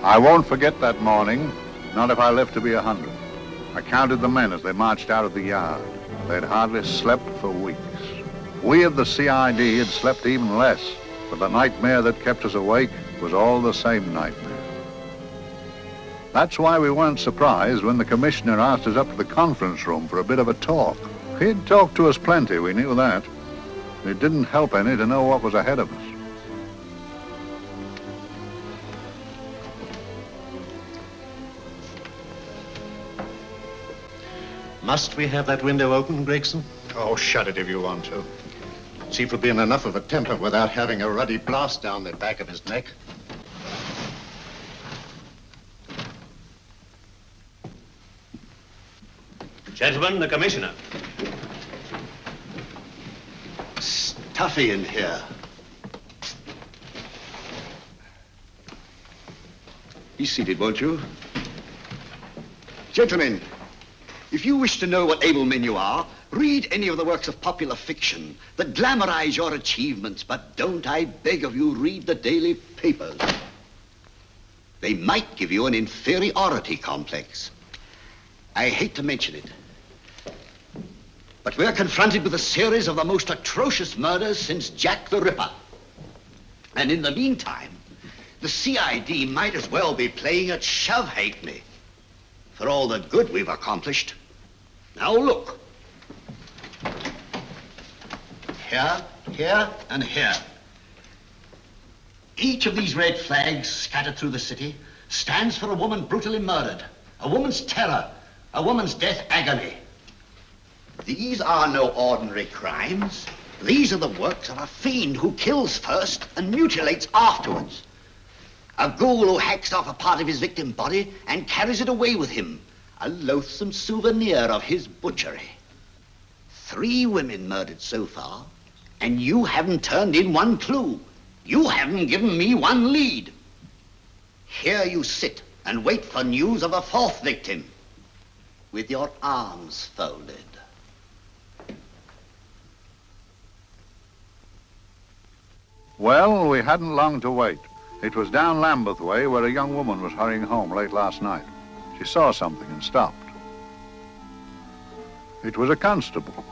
I won't forget that morning, not if I live to be 100. I counted the men as they marched out of the yard. They'd hardly slept for weeks. We of the CID had slept even less, but the nightmare that kept us awake was all the same nightmare. That's why we weren't surprised when the commissioner asked us up to the conference room for a bit of a talk. He'd talked to us plenty, we knew that. It didn't help any to know what was ahead of us. Must we have that window open, Gregson? Oh, shut it if you want to. Chief will be in enough of a temper without having a ruddy blast down the back of his neck. Gentlemen, the commissioner. Stuffy in here. Be seated, won't you? Gentlemen, if you wish to know what able men you are, read any of the works of popular fiction that glamorize your achievements, but don't, I beg of you, read the daily papers. They might give you an inferiority complex. I hate to mention it, but we're confronted with a series of the most atrocious murders since Jack the Ripper. And in the meantime, the CID might as well be playing at shove-hate-me for all the good we've accomplished. Now look. Here, here, and here. Each of these red flags scattered through the city stands for a woman brutally murdered, a woman's terror, a woman's death agony. These are no ordinary crimes. These are the works of a fiend who kills first and mutilates afterwards. A ghoul who hacks off a part of his victim body and carries it away with him, a loathsome souvenir of his butchery. 3 women murdered so far, and you haven't turned in one clue. You haven't given me one lead. Here you sit and wait for news of a 4th victim, with your arms folded. Well, we hadn't long to wait. It was down Lambeth Way where a young woman was hurrying home late last night. She saw something and stopped. It was a constable.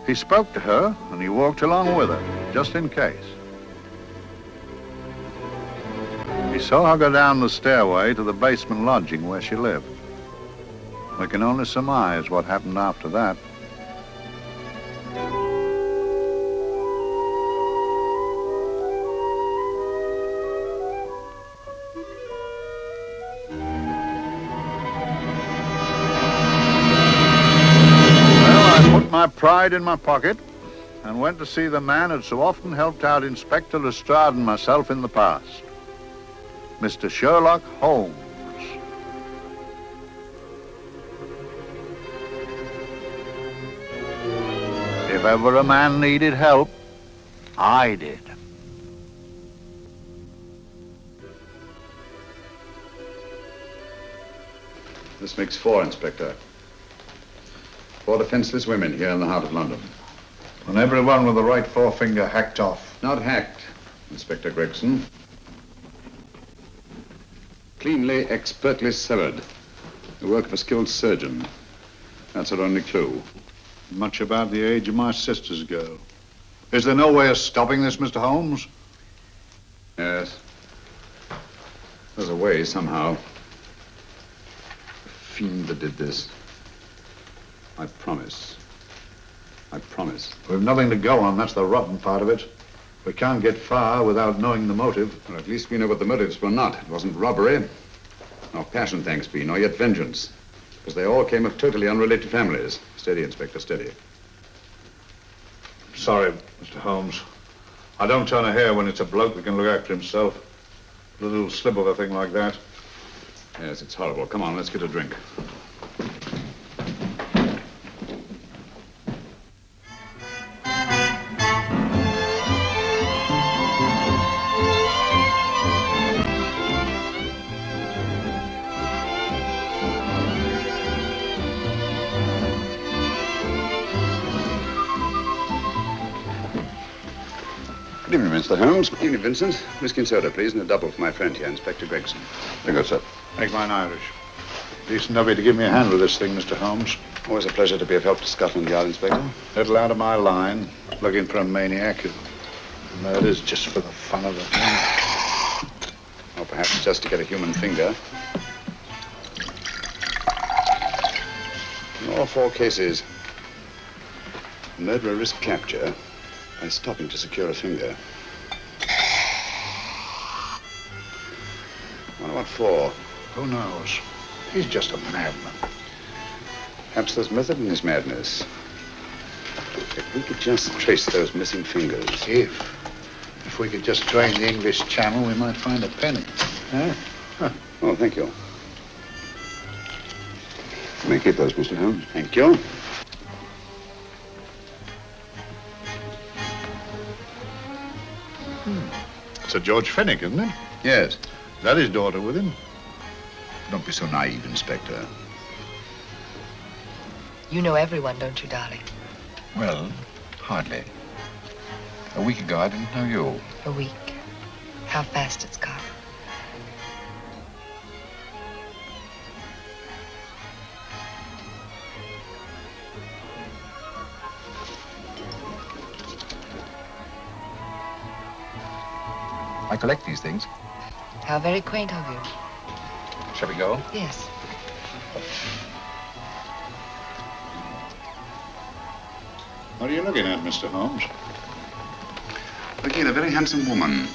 He spoke to her and he walked along with her, just in case. He saw her go down the stairway to the basement lodging where she lived. We can only surmise what happened after that. My pride in my pocket and went to see the man who'd so often helped out Inspector Lestrade and myself in the past, Mr. Sherlock Holmes. If ever a man needed help, I did. This makes 4, Inspector. 4 defenseless women here in the heart of London. And everyone with the right forefinger hacked off. Not hacked, Inspector Gregson. Cleanly, expertly severed. The work of a skilled surgeon. That's our only clue. Much about the age of my sister's girl. Is there no way of stopping this, Mr. Holmes? Yes. There's a way, somehow. The fiend that did this. I promise. I promise. We've nothing to go on, that's the rotten part of it. We can't get far without knowing the motive. Well, at least we know what the motives were not. It wasn't robbery, nor passion, thanks be, nor yet vengeance. Because they all came of totally unrelated families. Steady, Inspector, steady. Sorry, Mr. Holmes. I don't turn a hair when it's a bloke that can look after himself. A little slip of a thing like that. Yes, it's horrible. Come on, let's get a drink. Good evening, Mr. Mr. Holmes. Evening, Vincent. Whiskey and soda, please, and a double for my friend here, Inspector Gregson. Very good, sir. Make mine Irish. Decent of you to give me a hand with this thing, Mr. Holmes. Always a pleasure to be of help to Scotland Yard, Inspector. Little out of my line, looking for a maniac who murders just for the fun of the thing. Or perhaps just to get a human finger. In all 4 cases, the murderer risked capture by stopping to secure a finger. Wonder what for? Who knows? He's just a madman. Perhaps there's method in his madness. If we could just trace those missing fingers. If we could just drain the English Channel, we might find a penny. Huh? Oh, thank you. You may keep those, Mr. Holmes. Thank you. Sir George Fenwick, isn't it? Yes. Is that his daughter with him? Don't be so naive, Inspector. You know everyone, don't you, darling? Well, hardly. A week ago, I didn't know you. A week. How fast it's gone. I collect these things. How very quaint of you. Shall we go? Yes. What are you looking at, Mr. Holmes? Looking at a very handsome woman.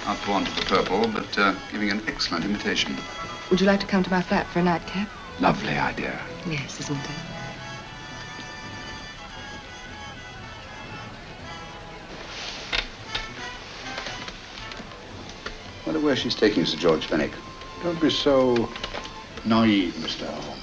Not born to the purple, but giving an excellent imitation. Would you like to come to my flat for a nightcap? Lovely idea. Yes, isn't it? Wonder where she's taking Sir George Fenwick. Don't be so naive, Mr. Holmes.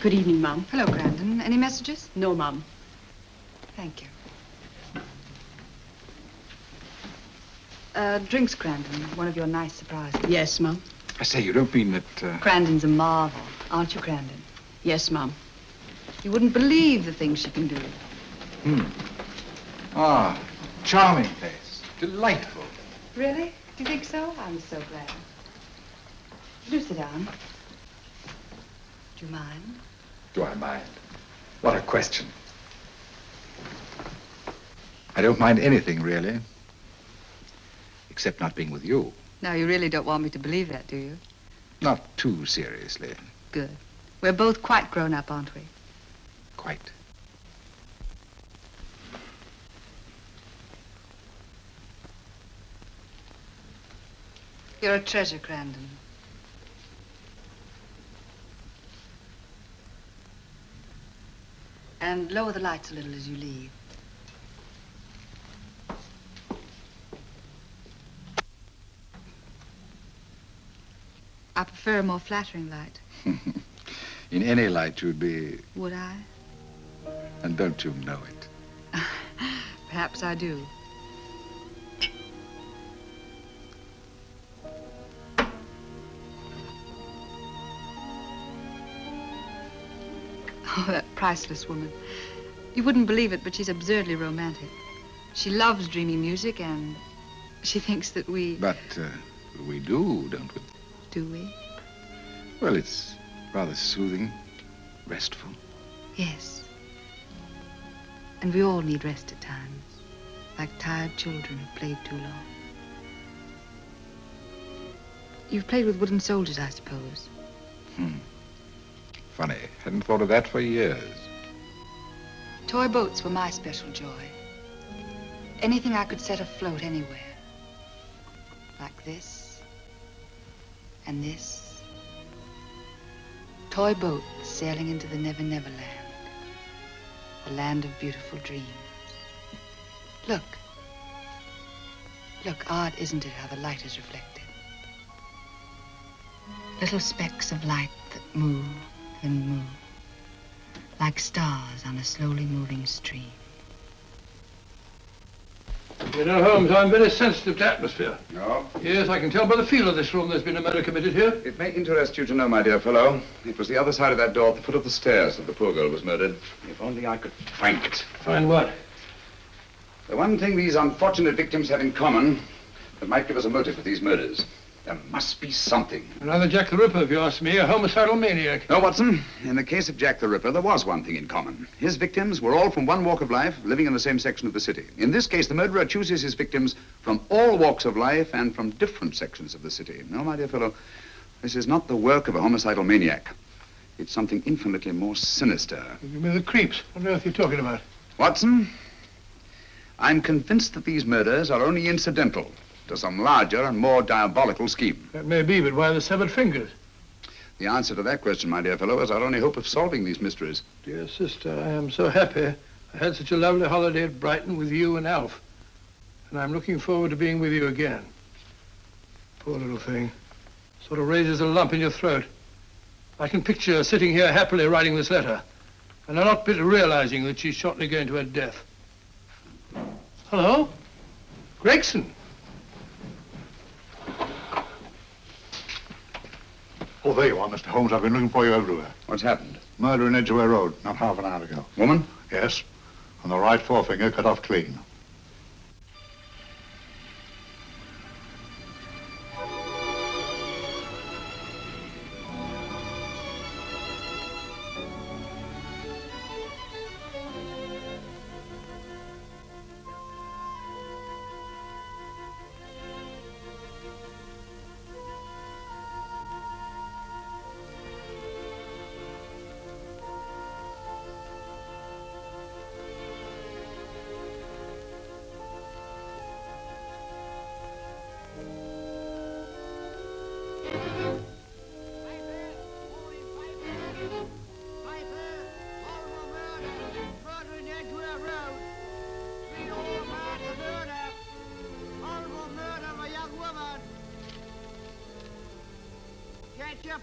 Good evening, Mum. Hello, Grandon. Any messages? No, Mum. Thank you. Drinks, Grandon. One of your nice surprises. Yes, Mum. I say, you don't mean that, Grandon's a marvel, aren't you, Grandon? Yes, Mum. You wouldn't believe the things she can do. Ah, charming place. Delightful. Really? Do you think so? I'm so glad. Do sit down. Do you mind? Do I mind? What a question. I don't mind anything, really. Except not being with you. Now, you really don't want me to believe that, do you? Not too seriously. Good. We're both quite grown up, aren't we? Quite. You're a treasure, Grandon. And lower the lights a little as you leave. I prefer a more flattering light. In any light, you'd be... Would I? And don't you know it? Perhaps I do. Oh, that priceless woman. You wouldn't believe it, but she's absurdly romantic. She loves dreamy music, and she thinks that we... But we do, don't we? Do we? Well, it's rather soothing, restful. Yes. And we all need rest at times, like tired children who've played too long. You've played with wooden soldiers, I suppose. Funny. Hadn't thought of that for years. Toy boats were my special joy. Anything I could set afloat anywhere. Like this. And this. Toy boats sailing into the Never Never Land. The land of beautiful dreams. Look. Look, odd, isn't it, how the light is reflected? Little specks of light that move and move. Like stars on a slowly moving stream. You know, Holmes, I'm very sensitive to atmosphere. No? Yes, I can tell by the feel of this room there's been a murder committed here. It may interest you to know, my dear fellow, it was the other side of that door at the foot of the stairs that the poor girl was murdered. If only I could find it. Find what? The one thing these unfortunate victims have in common that might give us a motive for these murders. There must be something. Another Jack the Ripper, if you ask me, a homicidal maniac. No, Watson. In the case of Jack the Ripper, there was one thing in common. His victims were all from one walk of life, living in the same section of the city. In this case, the murderer chooses his victims from all walks of life and from different sections of the city. No, my dear fellow, this is not the work of a homicidal maniac. It's something infinitely more sinister. Give me the creeps. What on earth are you talking about? Watson, I'm convinced that these murders are only incidental to some larger and more diabolical scheme. That may be, but why the severed fingers? The answer to that question, my dear fellow, is our only hope of solving these mysteries. Dear sister, I am so happy. I had such a lovely holiday at Brighton with you and Alf. And I'm looking forward to being with you again. Poor little thing. Sort of raises a lump in your throat. I can picture her sitting here happily writing this letter. And I'm not bit realizing that she's shortly going to her death. Hello? Gregson. Oh, there you are, Mr. Holmes. I've been looking for you everywhere. What's happened? Murder in Edgware Road, not half an hour ago. Woman? Yes, and the right forefinger cut off clean.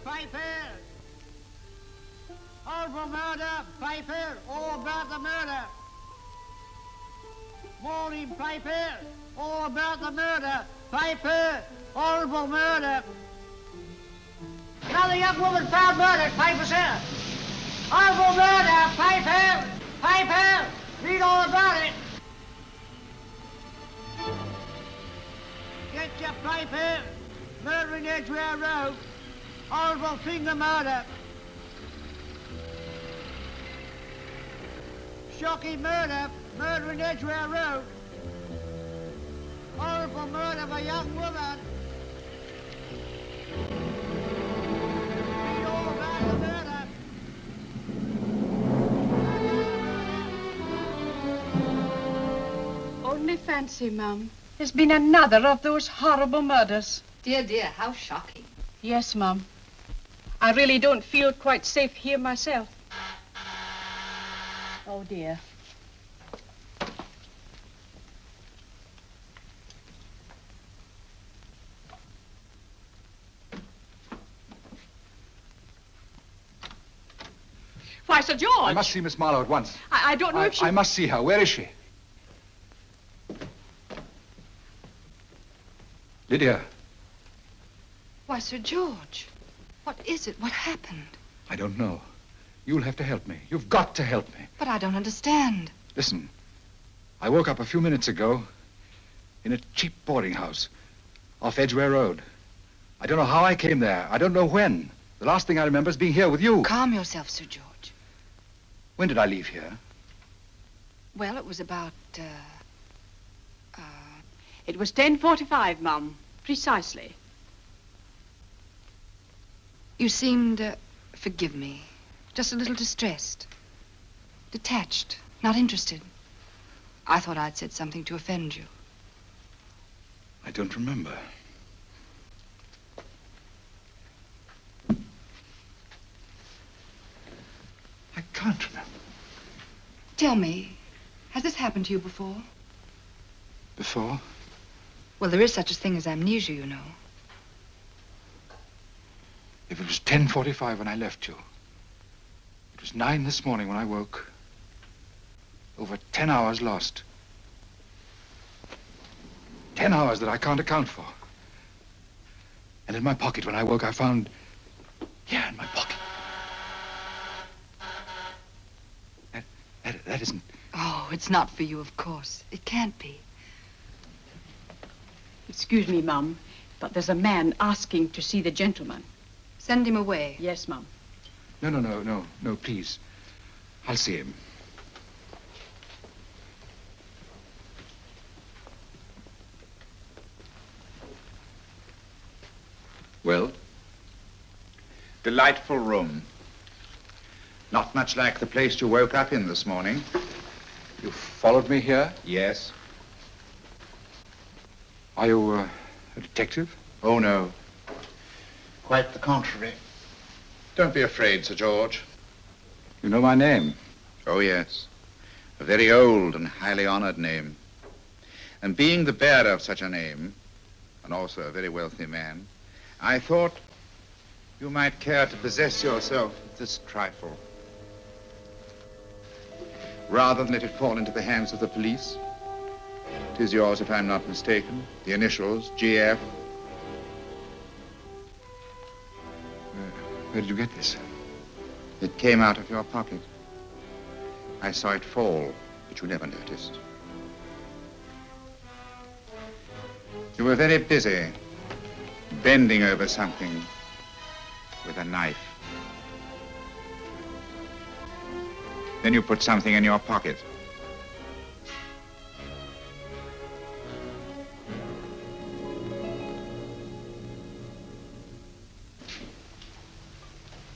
Piper! Horrible murder, Piper! All about the murder! Morning, Piper! All about the murder! Piper! Horrible murder! Another young woman found murdered, Piper, sir! Horrible murder, Piper! Piper! Read all about it! Get your Piper! Murder in Edgware Road! Horrible finger murder. Shocking murder. Murder in Edgware Road. Horrible murder of a young woman. Read all about the murder. Only fancy, Mum. There's been another of those horrible murders. Dear, dear, how shocking. Yes, Mum. I really don't feel quite safe here myself. Oh, dear. Why, Sir George! I must see Miss Marlowe at once. I don't know if she... I must see her. Where is she? Lydia. Why, Sir George, what is it? What happened? I don't know. You'll have to help me. You've got to help me. But I don't understand. Listen, I woke up a few minutes ago in a cheap boarding house off Edgware Road. I don't know how I came there. I don't know when. The last thing I remember is being here with you. Calm yourself, Sir George. When did I leave here? Well, it was about, It was 10:45, Mum. Precisely. You seemed, forgive me, just a little distressed. Detached, not interested. I thought I'd said something to offend you. I don't remember. I can't remember. Tell me, has this happened to you before? Before? Well, there is such a thing as amnesia, you know. If it was 10:45 when I left you, it was 9 this morning when I woke. Over 10 hours lost. 10 hours that I can't account for. And in my pocket when I woke, I found... Yeah, in my pocket. That isn't... Oh, it's not for you, of course. It can't be. Excuse me, Mum, but there's a man asking to see the gentleman. Send him away. Yes, Mum. No, please. I'll see him. Well? Delightful room. Not much like the place you woke up in this morning. You followed me here? Yes. Are you a detective? Oh, no. Quite the contrary. Don't be afraid, Sir George. You know my name? Oh, yes. A very old and highly honored name. And being the bearer of such a name, and also a very wealthy man, I thought you might care to possess yourself of this trifle. Rather than let it fall into the hands of the police. It is yours, if I'm not mistaken. The initials, GF. Where did you get this? It came out of your pocket. I saw it fall, but you never noticed. You were very busy, bending over something with a knife. Then you put something in your pocket.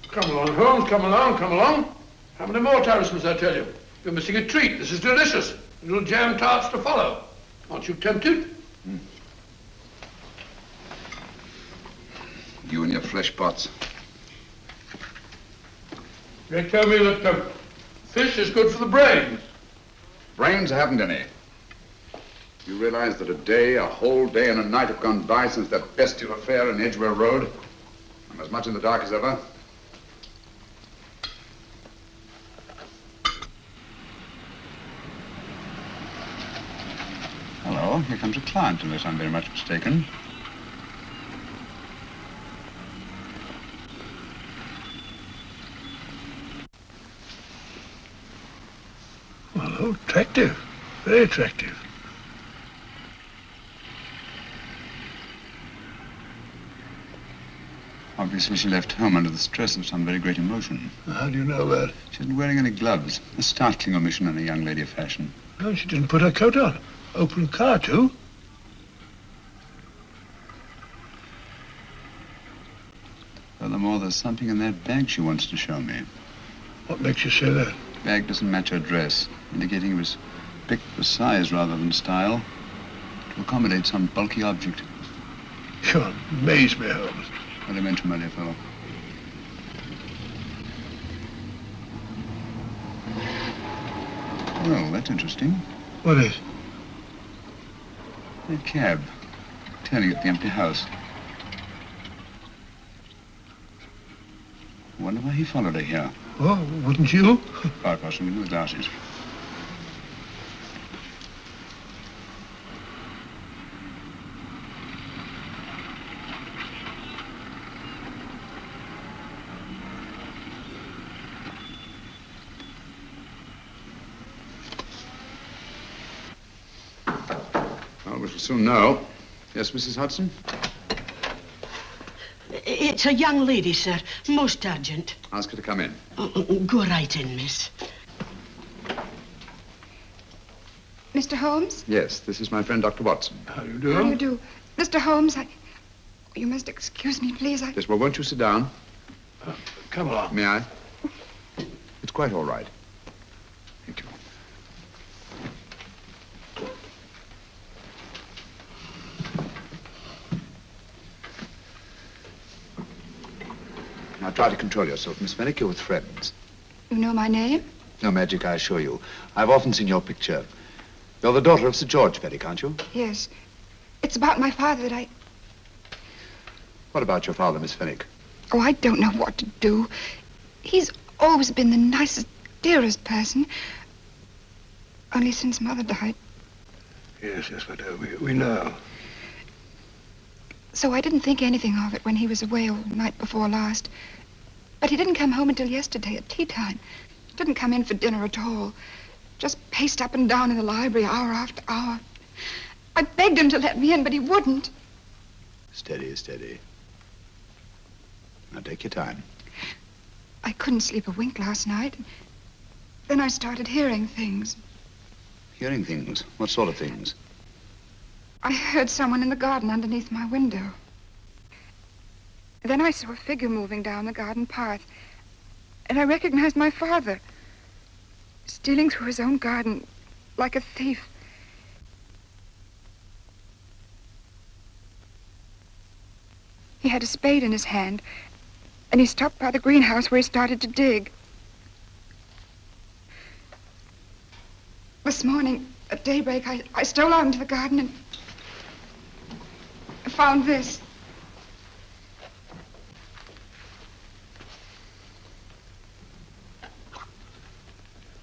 Come along, Holmes, come along, come along. How many more times must I tell you? You're missing a treat. This is delicious. Little jam tarts to follow. Aren't you tempted? You and your flesh pots. They tell me that fish is good for the brains. Brains haven't any. You realize that a whole day and a night have gone by since that bestial affair in Edgware Road? I'm as much in the dark as ever. Hello, here comes a client, unless I'm very much mistaken. Well, attractive. Very attractive. Obviously, she left home under the stress of some very great emotion. How do you know that? She isn't wearing any gloves. A startling omission in a young lady of fashion. No, she didn't put her coat on. Open car, too. Furthermore, there's something in that bag she wants to show me. What makes you say that? Bag doesn't match her dress, indicating it was picked for size rather than style, to accommodate some bulky object. You amaze me, Holmes. What do you mention, my dear fellow? Well, that's interesting. What is? That cab, turning at the empty house. I wonder why he followed her here. Oh, wouldn't you? Quite possibly with glasses. Well, we shall soon know. Yes, Mrs. Hudson? It's a young lady, sir. Most urgent. Ask her to come in. Go right in, miss. Mr. Holmes? Yes, this is my friend, Dr. Watson. How do you do? How do you do? Mr. Holmes, you must excuse me, please. Yes, well, won't you sit down? Come along. May I? It's quite all right. Thank you. Now try to control yourself, Miss Fenwick. You're with friends. You know my name? No magic, I assure you. I've often seen your picture. You're the daughter of Sir George Fenwick, aren't you? Yes. It's about my father that I... What about your father, Miss Fenwick? Oh, I don't know what to do. He's always been the nicest, dearest person. Only since Mother died. Yes, we do. We know. So I didn't think anything of it when he was away all night before last. But he didn't come home until yesterday at tea time. Didn't come in for dinner at all. Just paced up and down in the library hour after hour. I begged him to let me in, but he wouldn't. Steady, steady. Now take your time. I couldn't sleep a wink last night. Then I started hearing things. Hearing things? What sort of things? I heard someone in the garden underneath my window. Then I saw a figure moving down the garden path. And I recognized my father. Stealing through his own garden like a thief. He had a spade in his hand, and he stopped by the greenhouse where he started to dig. This morning, at daybreak, I stole out into the garden and I found this.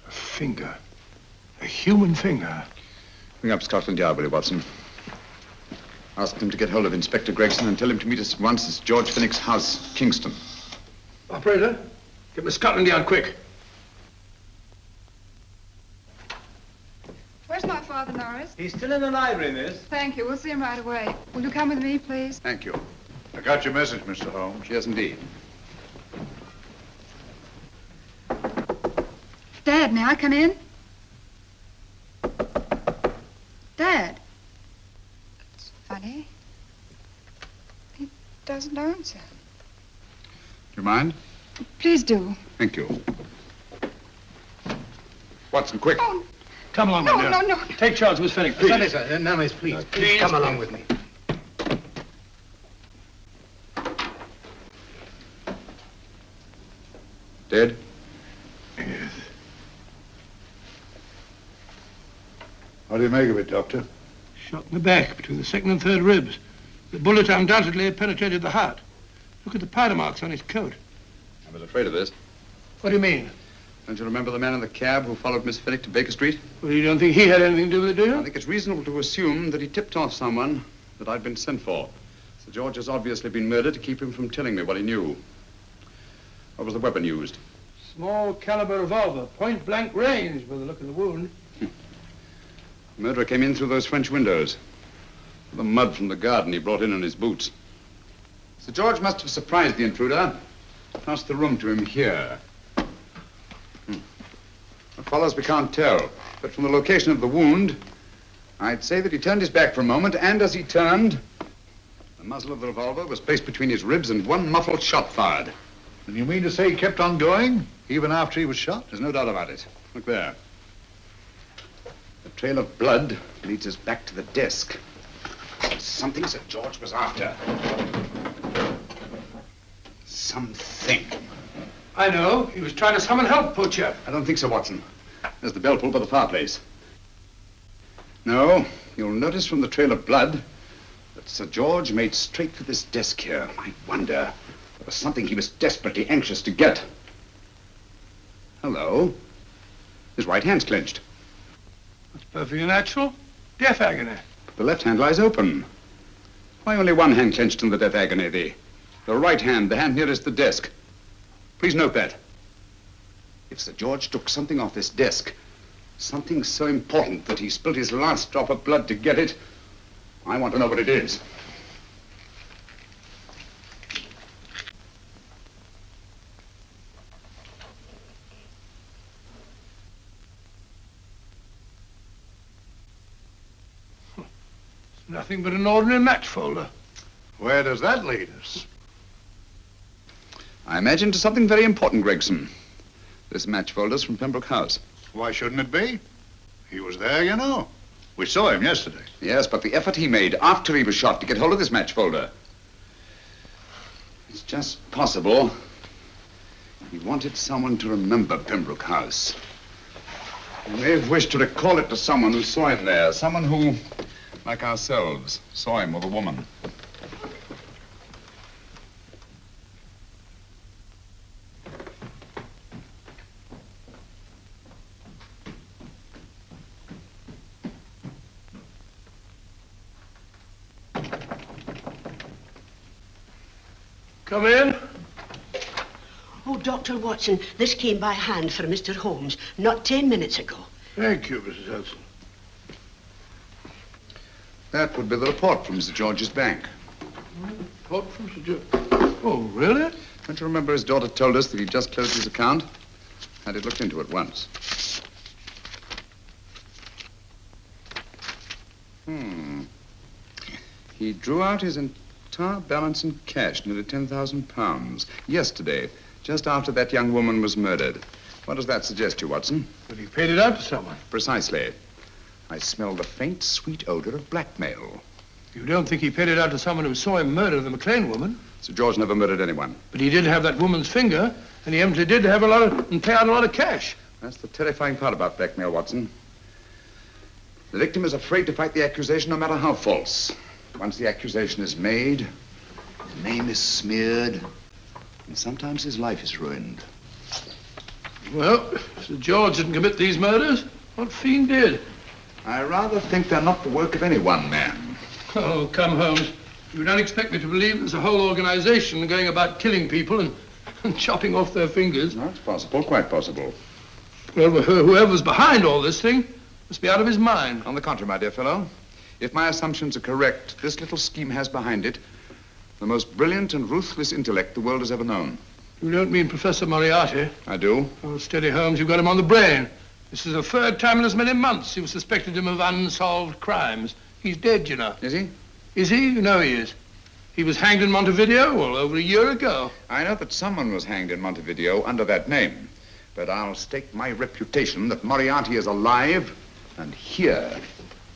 A finger. A human finger. Bring up Scotland Yard, will you, Watson? Ask them to get hold of Inspector Gregson and tell him to meet us at once at George Fenwick's house, Kingston. Operator, get me Scotland Yard quick. Where's my father, Norris? He's still in the library, miss. Thank you. We'll see him right away. Will you come with me, please? Thank you. I got your message, Mr. Holmes. Yes, indeed. Dad, may I come in? Dad. It's funny. He doesn't answer. Do you mind? Please do. Thank you. Watson, quick. Oh, Come along, my dear. no. Take charge, Miss Fenwick, please. Sorry, sir. Now, miss, please. Please come along with me. Dead? Yes. What do you make of it, Doctor? Shot in the back, between the second and third ribs. The bullet undoubtedly penetrated the heart. Look at the powder marks on his coat. I was afraid of this. What do you mean? Don't you remember the man in the cab who followed Miss Fenwick to Baker Street? Well, you don't think he had anything to do with it, do I you? think it's reasonable to assume that he tipped off someone that I'd been sent for. Sir George has obviously been murdered to keep him from telling me what he knew. What was the weapon used? Small caliber revolver, point blank range by the look of the wound. The murderer came in through those French windows. The mud from the garden he brought in his boots. Sir George must have surprised the intruder. Passed the room to him here. What follows we can't tell. But from the location of the wound, I'd say that he turned his back for a moment, and as he turned, the muzzle of the revolver was placed between his ribs and one muffled shot fired. And you mean to say he kept on going, even after he was shot? There's no doubt about it. Look there. The trail of blood leads us back to the desk. Something Sir George was after. Something. I know. He was trying to summon help, poor chap. I don't think so, Watson. There's the bell pull by the fireplace. No, you'll notice from the trail of blood that Sir George made straight for this desk here. I wonder, there was something he was desperately anxious to get. Hello. His right hand's clenched. That's perfectly natural. Death agony. The left hand lies open. Why only one hand clenched in the death agony? The right hand, the hand nearest the desk. Please note that. If Sir George took something off this desk, something so important that he spilled his last drop of blood to get it, I want to know what it is. It's nothing but an ordinary match folder. Where does that lead us? I imagine to something very important, Gregson. This match folder's from Pembroke House. Why shouldn't it be? He was there, you know. We saw him yesterday. Yes, but the effort he made after he was shot to get hold of this match folder. It's just possible he wanted someone to remember Pembroke House. He may have wished to recall it to someone who saw him there. Someone who, like ourselves, saw him with a woman. Come in. Oh, Dr. Watson, this came by hand for Mr. Holmes not 10 minutes ago. Thank you, Mrs. Hudson. That would be the report from Mr. George's bank. Report from Sir George. Oh, really? Don't you remember his daughter told us that he'd just closed his account? Had it looked into at once. He drew out his entire balance in cash, nearly £10,000, yesterday, just after that young woman was murdered. What does that suggest to you, Watson? But he paid it out to someone. Precisely. I smell the faint, sweet odor of blackmail. You don't think he paid it out to someone who saw him murder the McLean woman? Sir George never murdered anyone. But he did have that woman's finger, and he evidently did have and pay out a lot of cash. That's the terrifying part about blackmail, Watson. The victim is afraid to fight the accusation, no matter how false. Once the accusation is made, his name is smeared, and sometimes his life is ruined. Well, Sir George didn't commit these murders. What fiend did? I rather think they're not the work of any one man. Oh, come, Holmes. You don't expect me to believe there's a whole organization going about killing people and chopping off their fingers. No, it's possible, quite possible. Well, whoever's behind all this thing must be out of his mind. On the contrary, my dear fellow, if my assumptions are correct, this little scheme has behind it the most brilliant and ruthless intellect the world has ever known. You don't mean Professor Moriarty? I do. Oh, steady, Holmes. You've got him on the brain. This is the third time in as many months you've suspected him of unsolved crimes. He's dead, you know. Is he? Is he? You know he is. He was hanged in Montevideo, well, over a year ago. I know that someone was hanged in Montevideo under that name. But I'll stake my reputation that Moriarty is alive and here,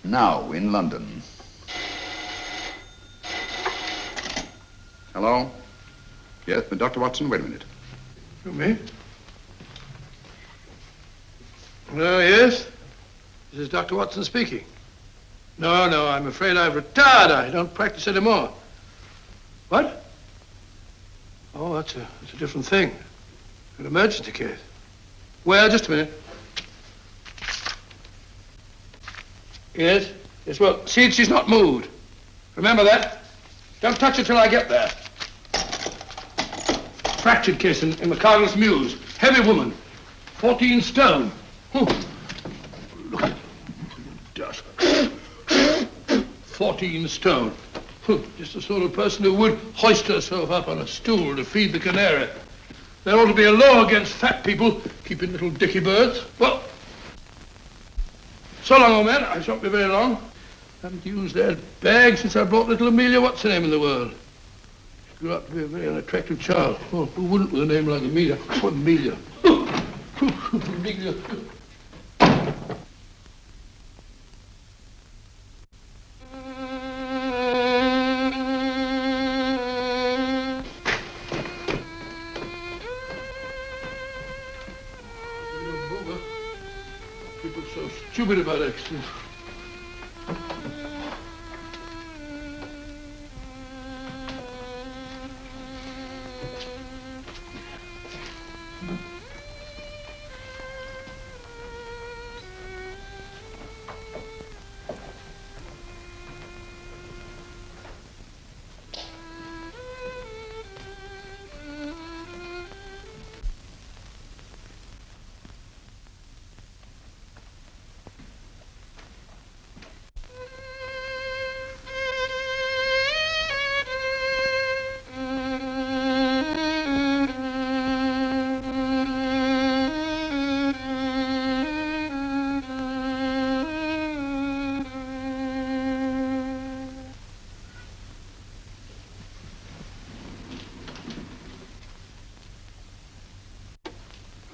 now in London. Hello? Yes, but Dr. Watson, wait a minute. You me? Oh, yes? This is Dr. Watson speaking. No, I'm afraid I've retired. I don't practice anymore. What? Oh, that's a different thing. An emergency case. Well, just a minute. Yes? Yes, well, see that she's not moved. Remember that? Don't touch her till I get there. Fractured case in the Cardinal's Mews. Heavy woman. 14 stone. Look at dust. 14 stone. Just the sort of person who would hoist herself up on a stool to feed the canary. There ought to be a law against fat people keeping little dicky birds. Well, so long, old man. I shan't be very long. Haven't used that bag since I brought little Amelia. What's her name in the world? She grew up to be a very unattractive child. Oh, who wouldn't with a name like Amelia? Oh, Amelia. Amelia. People so stupid about accidents.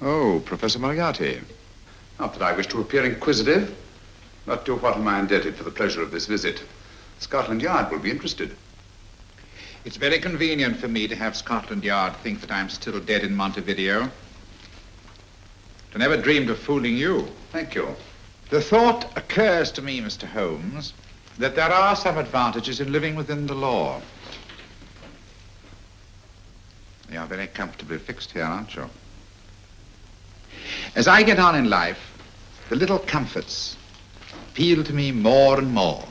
Oh, Professor Moriarty. Not that I wish to appear inquisitive, but to what am I indebted for the pleasure of this visit? Scotland Yard will be interested. It's very convenient for me to have Scotland Yard think that I'm still dead in Montevideo. I never dreamed of fooling you. Thank you. The thought occurs to me, Mr. Holmes, that there are some advantages in living within the law. You are very comfortably fixed here, aren't you? As I get on in life, the little comforts appeal to me more and more.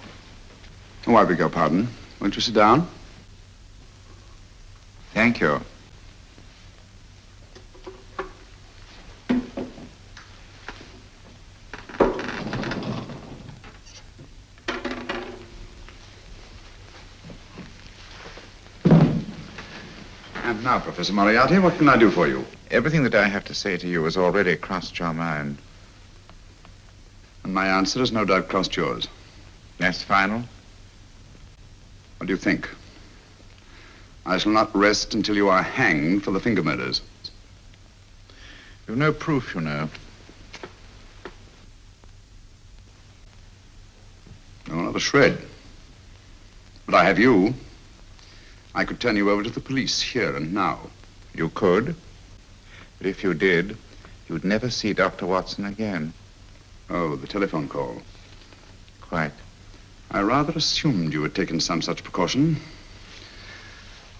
Oh, I beg your pardon. Won't you sit down? Thank you. And now, Professor Moriarty, what can I do for you? Everything that I have to say to you has already crossed your mind. And my answer has no doubt crossed yours. That's final? What do you think? I shall not rest until you are hanged for the finger murders. You've no proof, you know. No, not a shred. But I have you. I could turn you over to the police here and now. You could. But if you did, you'd never see Dr. Watson again. Oh, the telephone call. Quite. I rather assumed you had taken some such precaution.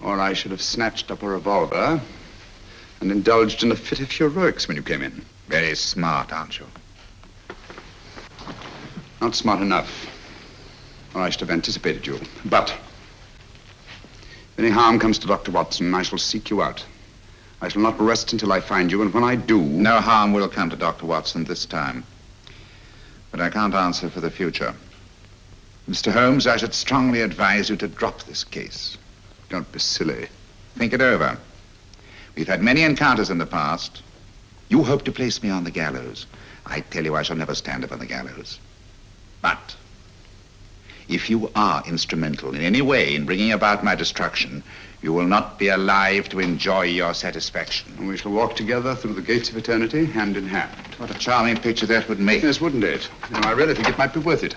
Or I should have snatched up a revolver and indulged in a fit of heroics when you came in. Very smart, aren't you? Not smart enough. Or I should have anticipated you. But if any harm comes to Dr. Watson, I shall seek you out. I shall not rest until I find you, and when I do... No harm will come to Dr. Watson this time. But I can't answer for the future. Mr. Holmes, I should strongly advise you to drop this case. Don't be silly. Think it over. We've had many encounters in the past. You hope to place me on the gallows. I tell you I shall never stand up on the gallows. But if you are instrumental in any way in bringing about my destruction, you will not be alive to enjoy your satisfaction. And we shall walk together through the gates of eternity, hand in hand. What a charming picture that would make. Yes, wouldn't it? You know, I really think it might be worth it.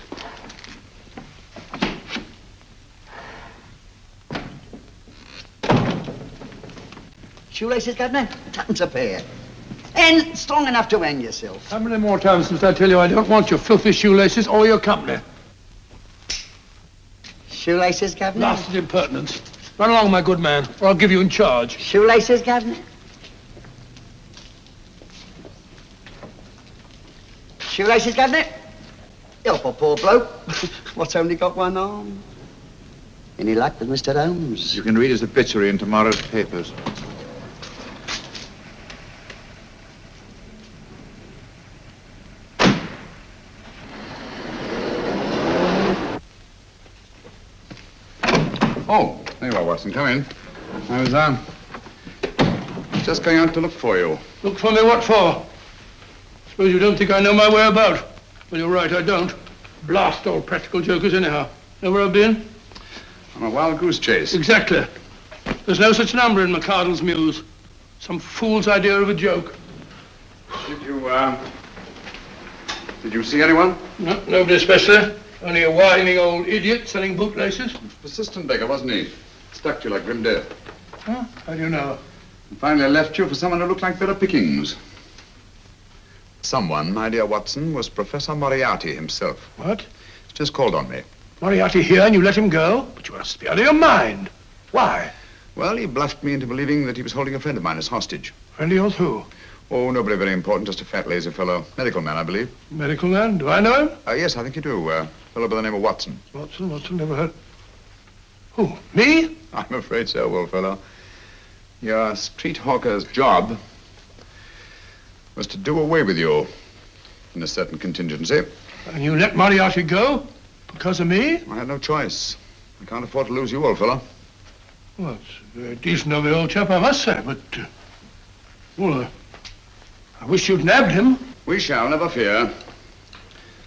Shoelaces, Governor? Tuppence a pair. And strong enough to hang yourself. How many more times must I tell you I don't want your filthy shoelaces or your company? Shoelaces, Governor? Blasted impertinence. Run along, my good man, or I'll give you in charge. Shoelaces, Governor? Shoelaces, Governor? Help a poor bloke. What's only got one arm? Any luck with Mr. Holmes? You can read his obituary in tomorrow's papers. Oh, there you are, Watson. Come in. I was, just going out to look for you. Look for me what for? Suppose you don't think I know my way about. Well, you're right, I don't. Blast all practical jokers anyhow. Know where I've been? On a wild goose chase. Exactly. There's no such number in McCardle's Muse. Some fool's idea of a joke. Did you see anyone? No, nobody especially. Only a whining old idiot selling bootlaces. Persistent beggar, wasn't he? Stuck to you like grim death. Huh? How do you know? And finally left you for someone who looked like better pickings. Someone, my dear Watson, was Professor Moriarty himself. What? He's just called on me. Moriarty here and you let him go? But you must be out of your mind. Why? Well, he bluffed me into believing that he was holding a friend of mine as hostage. Friend of yours who? Oh, nobody very important, just a fat, lazy fellow. Medical man, I believe. Medical man? Do I know him? Yes, I think you do. A fellow by the name of Watson. Watson, never heard. Who, me? I'm afraid so, old fellow. Your street hawker's job was to do away with you in a certain contingency. And you let Moriarty go? Because of me? I had no choice. I can't afford to lose you, old fellow. Well, it's very decent of the old chap, I must say, but... I wish you'd nabbed him. We shall, never fear.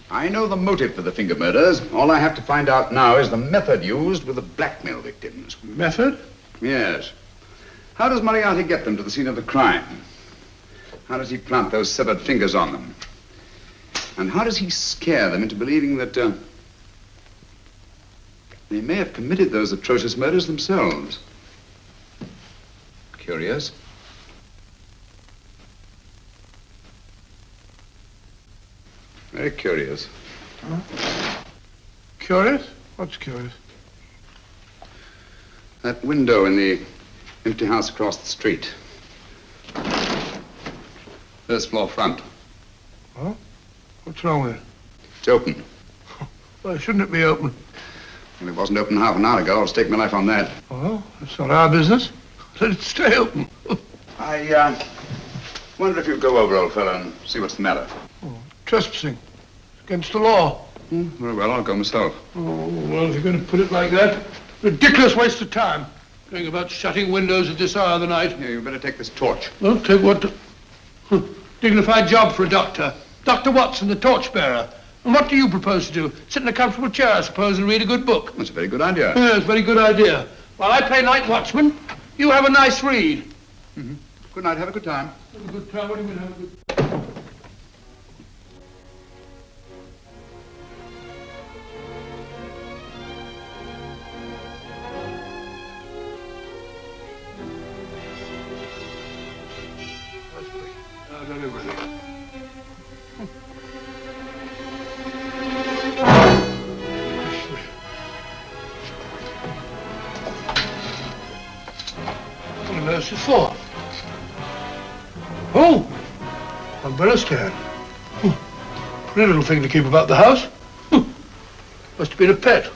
I know the motive for the finger murders. All I have to find out now is the method used with the blackmail victims. Method? Yes. How does Moriarty get them to the scene of the crime? How does he plant those severed fingers on them? And how does he scare them into believing that they may have committed those atrocious murders themselves? Curious. Very curious. Huh? Curious? What's curious? That window in the empty house across the street. First floor front. Huh? What's wrong with it? It's open. Why shouldn't it be open? Well, it wasn't open half an hour ago. I'll stake my life on that. Well, that's not our business. Let it stay open. I wonder if you'd go over, old fellow, and see what's the matter. Oh, trespassing. It's against the law. Very well, I'll go myself. Oh, well, if you're going to put it like that, ridiculous waste of time. Going about shutting windows at this hour of the night. Yeah, you better take this torch. Well, take what? Dignified job for a doctor. Dr. Watson, the torchbearer. And what do you propose to do? Sit in a comfortable chair, I suppose, and read a good book? That's a very good idea. Yes, very good idea. While I play night watchman, you have a nice read. Mm-hmm. Good night. Have a good time. Have a good time. What do you mean, have a good time? What on earth is it for? Oh! Umbrella stand. Pretty little thing to keep about the house. Must have been a pet.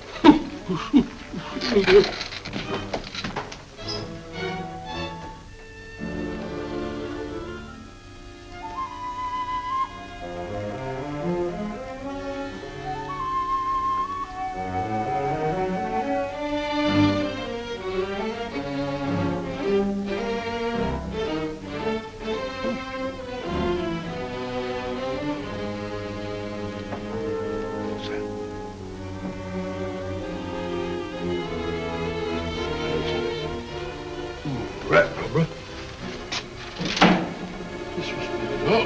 Rat rubber. This must be the door.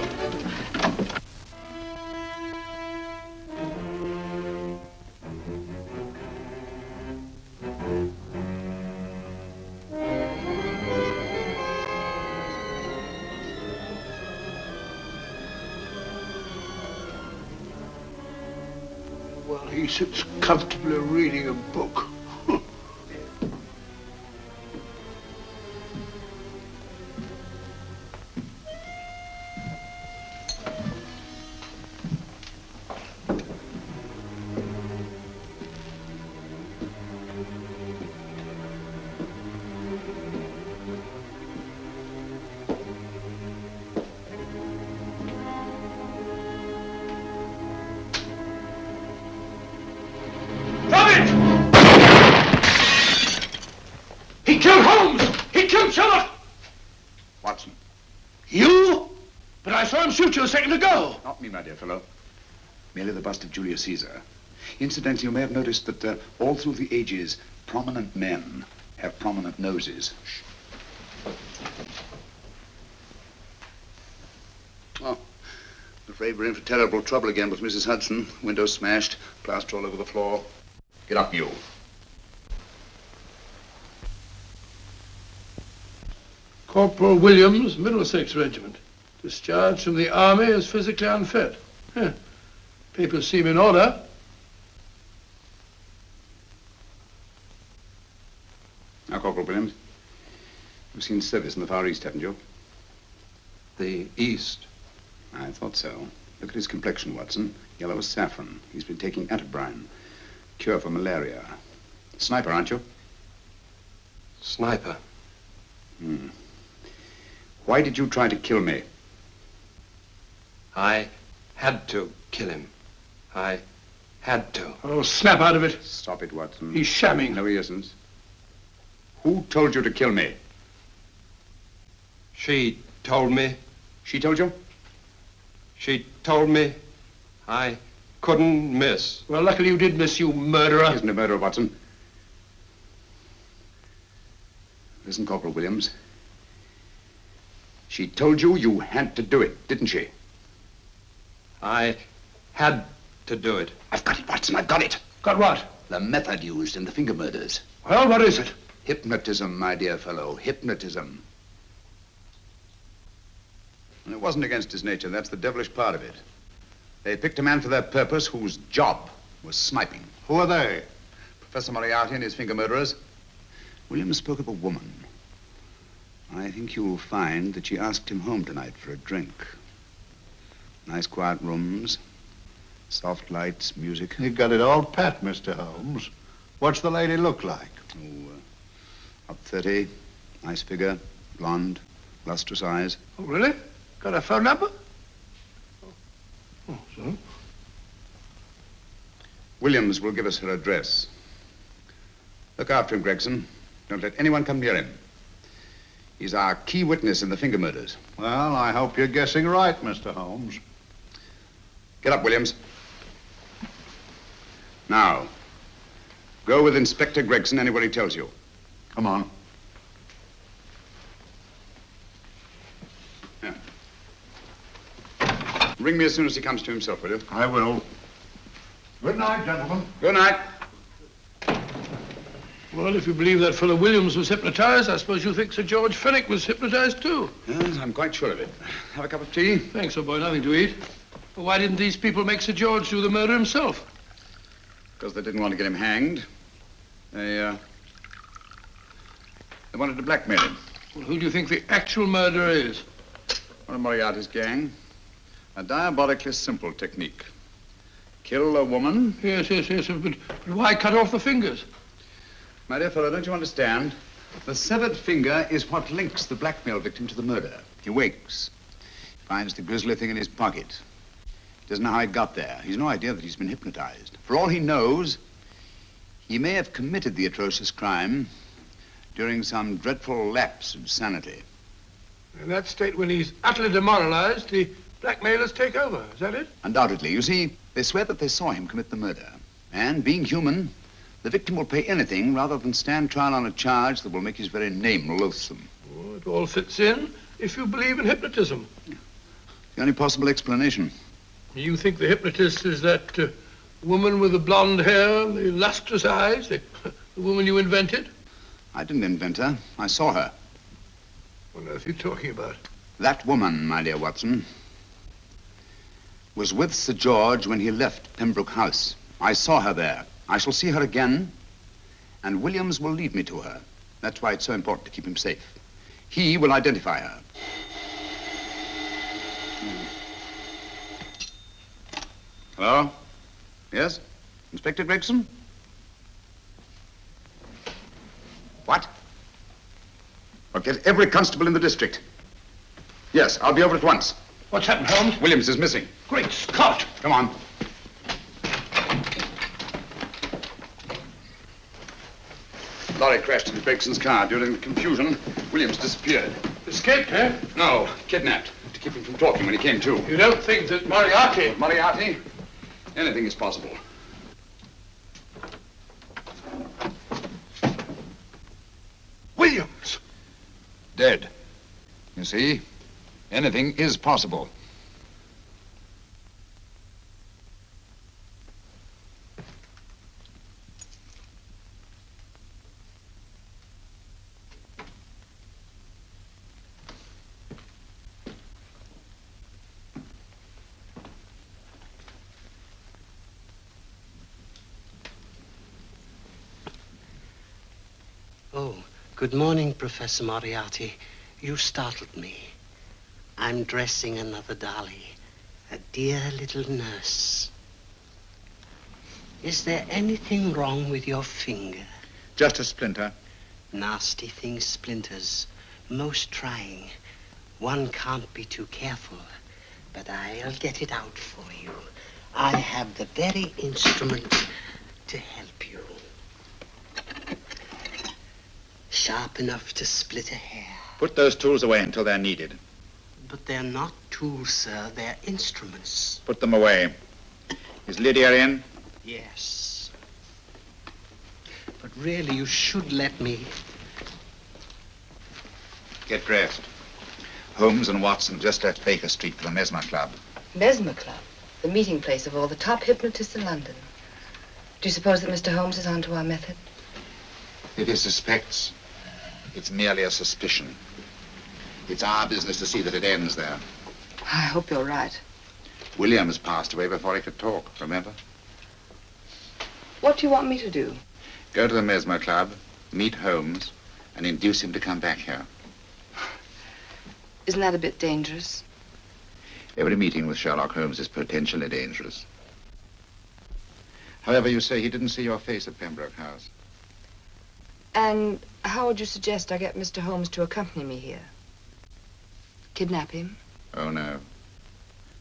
While he sits comfortably reading a book. He killed Holmes! He killed Sherlock! Watson. You? But I saw him shoot you a second ago. Not me, my dear fellow. Merely the bust of Julius Caesar. Incidentally, you may have noticed that all through the ages, prominent men have prominent noses. Shh. Oh, I'm afraid we're in for terrible trouble again with Mrs. Hudson. Window smashed, plaster all over the floor. Get up, you. Corporal Williams, Middlesex Regiment. Discharged from the army as physically unfit. Papers seem in order. Now, Corporal Williams, you've seen service in the Far East, haven't you? The East? I thought so. Look at his complexion, Watson. Yellow as saffron. He's been taking atabrine. Cure for malaria. Sniper, aren't you? Sniper. Why did you try to kill me? I had to kill him. I had to. Oh, snap out of it. Stop it, Watson. He's shamming. No, he isn't. Who told you to kill me? She told me. She told you? She told me I couldn't miss. Well, luckily you did miss, you murderer. He isn't a murderer, Watson. Listen, Corporal Williams. She told you you had to do it, didn't she? I had to do it. I've got it, Watson, I've got it. Got what? The method used in the finger murders. Well, what is it? Hypnotism, my dear fellow, hypnotism. And it wasn't against his nature, that's the devilish part of it. They picked a man for their purpose whose job was sniping. Who are they? Professor Moriarty and his finger murderers. Williams spoke of a woman. I think you'll find that she asked him home tonight for a drink. Nice quiet rooms, soft lights, music. You've got it all pat, Mr. Holmes. What's the lady look like? Up 30, nice figure, blonde, lustrous eyes. Oh, really? Got a phone number? Oh, so? Williams will give us her address. Look after him, Gregson. Don't let anyone come near him. He's our key witness in the finger murders. Well, I hope you're guessing right, Mr. Holmes. Get up, Williams. Now, go with Inspector Gregson anywhere he tells you. Come on. Yeah. Ring me as soon as he comes to himself, will you? I will. Good night, gentlemen. Good night. Well, if you believe that fellow Williams was hypnotized, I suppose you think Sir George Fenwick was hypnotized too. Yes, I'm quite sure of it. Have a cup of tea? Thanks, old boy. Nothing to eat. Well, why didn't these people make Sir George do the murder himself? Because they didn't want to get him hanged. They wanted to blackmail him. Well, who do you think the actual murderer is? One of Moriarty's gang. A diabolically simple technique. Kill a woman. Yes, but why cut off the fingers? My dear fellow, don't you understand? The severed finger is what links the blackmail victim to the murder. He wakes, finds the grisly thing in his pocket. He doesn't know how it got there. He's no idea that he's been hypnotized. For all he knows, he may have committed the atrocious crime during some dreadful lapse of sanity. In that state, when he's utterly demoralized, the blackmailers take over. Is that it? Undoubtedly. You see, they swear that they saw him commit the murder. And being human, the victim will pay anything rather than stand trial on a charge that will make his very name loathsome. Oh, it all fits in if you believe in hypnotism. The only possible explanation. You think the hypnotist is that woman with the blonde hair, the lustrous eyes, the woman you invented? I didn't invent her. I saw her. What on earth are you talking about? That woman, my dear Watson, was with Sir George when he left Pembroke House. I saw her there. I shall see her again, and Williams will lead me to her. That's why it's so important to keep him safe. He will identify her. Hello? Yes? Inspector Gregson? What? I'll get every constable in the district. Yes, I'll be over at once. What's happened, Holmes? Williams is missing. Great Scott! Come on. Lorry crashed into Gregson's car. During the confusion, Williams disappeared. Escaped, eh? No, kidnapped. To keep him from talking when he came to. You don't think that Moriarty... Moriarty? Anything is possible. Williams! Dead. You see, anything is possible. Oh, good morning, Professor Moriarty. You startled me. I'm dressing another dolly, a dear little nurse. Is there anything wrong with your finger? Just a splinter. Nasty things, splinters. Most trying. One can't be too careful, but I'll get it out for you. I have the very instrument to help you. Sharp enough to split a hair. Put those tools away until they're needed. But they're not tools, sir. They're instruments. Put them away. Is Lydia in? Yes. But really, you should let me. Get dressed. Holmes and Watson just left Baker Street for the Mesmer Club. Mesmer Club, the meeting place of all the top hypnotists in London. Do you suppose that Mr. Holmes is onto our method? If he suspects, it's merely a suspicion. It's our business to see that it ends there. I hope you're right. Williams passed away before he could talk, remember? What do you want me to do? Go to the Mesmer Club, meet Holmes, and induce him to come back here. Isn't that a bit dangerous? Every meeting with Sherlock Holmes is potentially dangerous. However, you say he didn't see your face at Pembroke House. And how would you suggest I get Mr. Holmes to accompany me here? Kidnap him? Oh, no.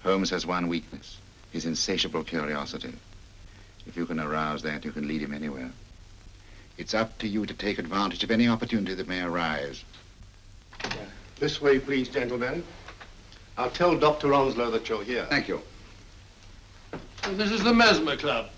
Holmes has one weakness, his insatiable curiosity. If you can arouse that, you can lead him anywhere. It's up to you to take advantage of any opportunity that may arise. This way, please, gentlemen. I'll tell Dr. Onslow that you're here. Thank you. So this is the Mesmer Club.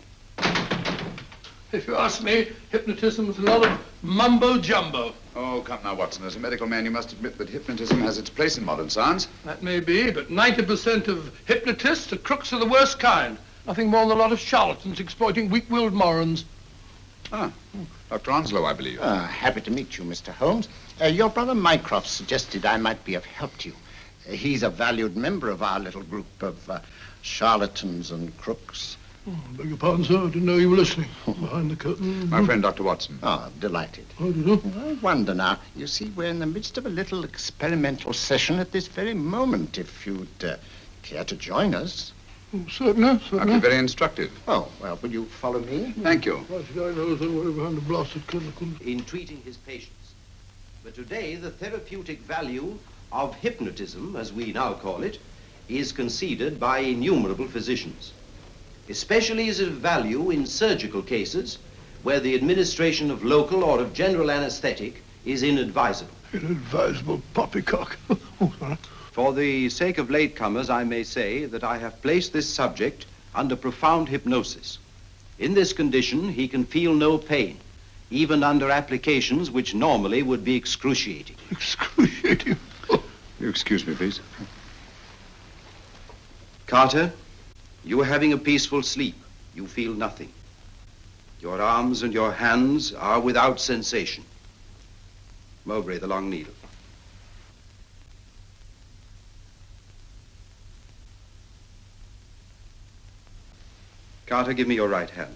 If you ask me, hypnotism is a lot of mumbo-jumbo. Oh, come now, Watson. As a medical man, you must admit that hypnotism has its place in modern science. That may be, but 90% of hypnotists are crooks of the worst kind. Nothing more than a lot of charlatans exploiting weak-willed morons. Ah, Dr. Onslow, I believe. Happy to meet you, Mr. Holmes. Your brother Mycroft suggested I might be of help to you. He's a valued member of our little group of charlatans and crooks. Oh, beg your pardon, sir. I didn't know you were listening. Behind the curtain. My friend, Dr. Watson. Oh, delighted. How do you do? I wonder now. You see, we're in the midst of a little experimental session at this very moment. If you'd care to join us. Oh, certainly, certainly. That'd be very instructive. Oh, well, will you follow me? Thank you. Why should I know somewhere behind the blasted curtain? In treating his patients. But today, the therapeutic value of hypnotism, as we now call it, is conceded by innumerable physicians. Especially is it of value in surgical cases where the administration of local or of general anesthetic is inadvisable. Inadvisable poppycock. Oh, sorry. For the sake of latecomers, I may say that I have placed this subject under profound hypnosis. In this condition, he can feel no pain, even under applications which normally would be excruciating. Excruciating? You excuse me, please. Carter, you are having a peaceful sleep. You feel nothing. Your arms and your hands are without sensation. Mowbray, the long needle. Carter, give me your right hand.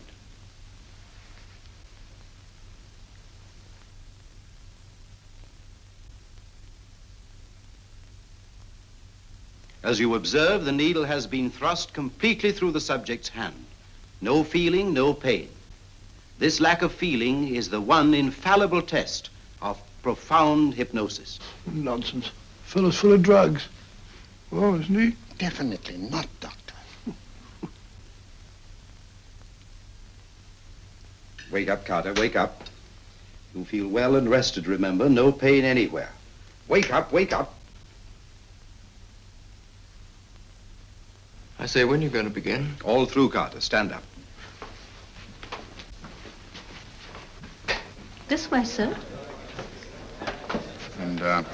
As you observe, the needle has been thrust completely through the subject's hand. No feeling, no pain. This lack of feeling is the one infallible test of profound hypnosis. Nonsense. Fellow's full of drugs. Oh, isn't he? Definitely not, Doctor. Wake up, Carter, wake up. You feel well and rested, remember. No pain anywhere. Wake up, wake up. I say, when are you going to begin? All through, Carter. Stand up. This way, sir. And, are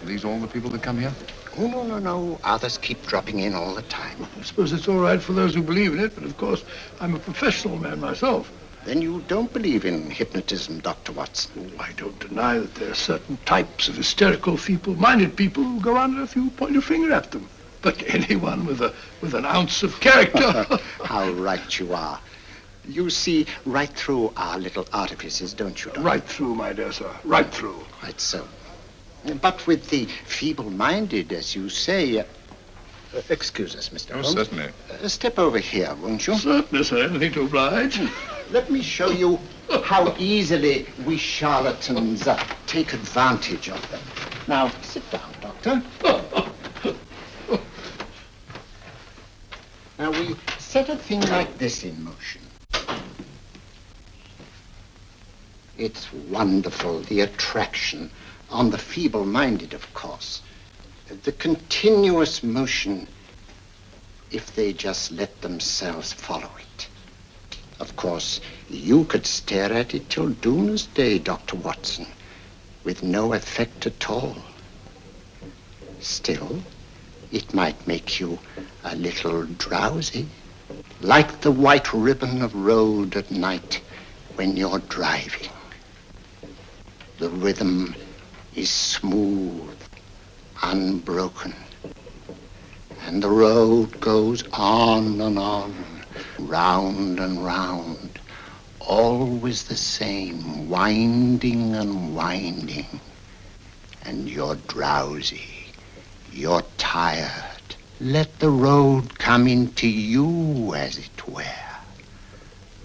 these all the people that come here? Oh, no. Others keep dropping in all the time. I suppose it's all right for those who believe in it, but of course, I'm a professional man myself. Then you don't believe in hypnotism, Dr. Watson? Oh, I don't deny that there are certain types of hysterical, feeble-minded people who go under if you point your finger at them. But anyone with an ounce of character... How right you are. You see right through our little artifices, don't you, Doctor? Right through, my dear sir. Right through. Quite so. But with the feeble-minded, as you say... excuse us, Mr. Holmes. Certainly. Step over here, won't you? Certainly, sir. Anything to oblige. Let me show you how easily we charlatans take advantage of them. Now, sit down, Doctor. Now, we set a thing like this in motion. It's wonderful, the attraction on the feeble-minded, of course. The continuous motion, if they just let themselves follow it. Of course, you could stare at it till doomsday, Dr. Watson, with no effect at all. Still, it might make you a little drowsy, like the white ribbon of road at night when you're driving. The rhythm is smooth, unbroken, and the road goes on and on, round and round, always the same, winding and winding. And you're drowsy, you're tired. Let the road come into you, as it were.